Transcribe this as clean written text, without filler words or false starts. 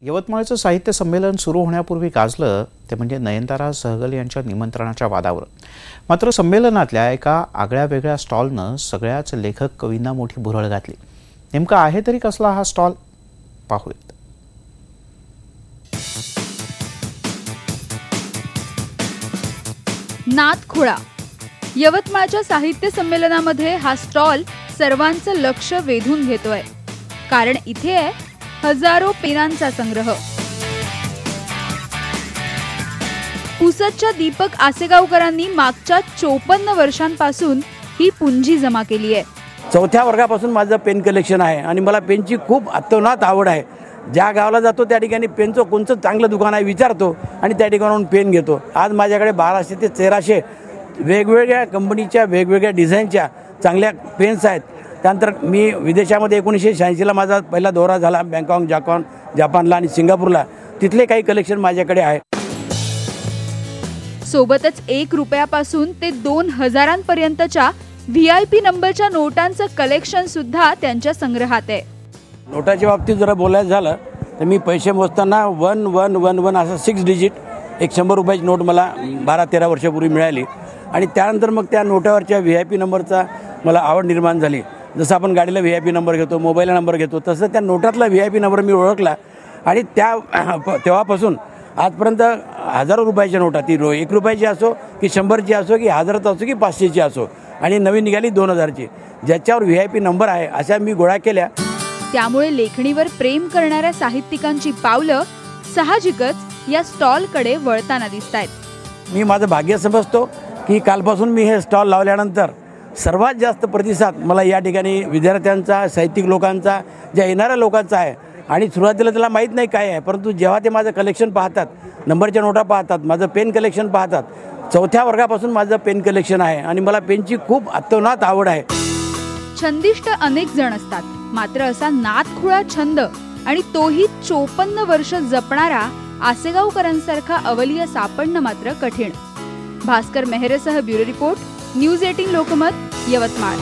यवतमाळचं साहित्य संमेलन सुरू होण्यापूर्वी गाजलं ते म्हणजे नयनतारा सहगल यांच्या निमंत्रणाच्या वादावर। मात्र संमेलनातल्या एका आगळ्या वेगळ्या स्टॉलनं सगळ्याच लेखक कवींना मोठी भुरळ घातली। नेमका आहे तरी कसला हा स्टॉल, पाहूयात। नादखुळा यवतमाळच्या साहित्य संमेलनामध्ये हा स्टॉल सर्वांचं लक्ष वेधून घेतोय, कारण इथे आहे हजारो पेनांचा संग्रह। पुसदच्या दीपक आसेगावकरांनी मागच्या 54 वर्षांपासून ही पुंजी जमा केली आहे। चौथ्या वर्गापासून माझं पेन कलेक्शन आहे आणि मला पेनची खूप अतोनात आवड आहे। ज्या गावाला जातो त्या ठिकाणी पेनचं कोणतं चांगलं दुकान आहे विचारतो आणि त्या ठिकाणाहून पेन घेतो। आज माझ्याकडे 1200 ते 1300 वेगवेगळ्या कंपनीच्या वेगवेगळ्या डिझाईनच्या चांगल्या पेन्स आहेत। त्यानंतर मी विदेशामध्ये 1986ला माझा पहिला दौरा झाला, बँकॉक, जपानला आणि सिंगापूरला। तिथले काही कलेक्शन माझ्याकडे आहे। सोबतच 1 रुपयापासून ते 2000 पर्यंतच्या VIP नंबरच्या नोटांचं कलेक्शन सुद्धा त्यांच्या संग्रहात आहे। नोटाच्या बाबतीत जरा बोलायचं झालं तर मी पैसे मोजताना 1111 असं 6 डिजिट एक 100 रुपयाची नोट मला 12-13 वर्षापूर्वी मिळाली आणि त्यानंतर मग त्या नोटावरच्या VIP नंबरचा मला आवड निर्माण झाली। जसं आपण गाडीला VIP नंबर घेतो, मोबाईलला नंबर घेतो, तसं त्या नोटातला VIP नंबर मी ओळखला आणि तेव्हापासून आजपर्यंत हजारो रुपयाच्या नोटा, ती 1 रुपयाची असो की 100ची असो की 1000ची असो की 500ची असो आणि नवीन निघाली 2000ची, ज्याच्यावर VIP नंबर आहे अशा मी गोळा केल्या। त्यामुळे लेखणीवर प्रेम करणाऱ्या साहित्यिकांची पावलं साहजिकच या स्टॉलकडे वळताना दिसतायत। मी माझं भाग्य समजतो की कालपासून मी हे स्टॉल लावल्यानंतर सर्वात जास्त प्रतिसाद मला या ठिकाणी विद्यार्थ्यांचा, साहित्यिक लोकांचा, ज्या येणाऱ्या लोकांचा आहे। आणि सुरुवातीला त्याला माहीत नाही काय आहे, परंतु जेव्हा ते माझं कलेक्शन पाहतात, नंबरच्या नोटा पाहतात, माझं पेन कलेक्शन पाहतात, चौथ्या वर्गापासून माझं पेन कलेक्शन आहे आणि मला पेनची खूप अतोनात आवड आहे। छंदिष्ट अनेक जण असतात, मात्र असा नादखुळा छंद आणि तोही 54 वर्ष जपणारा आसेगावकरांसारखा अवलिया सापडणं मात्र कठीण। भास्कर मेहरेसह bureau report, news 18 Lokmat, Yavatmal.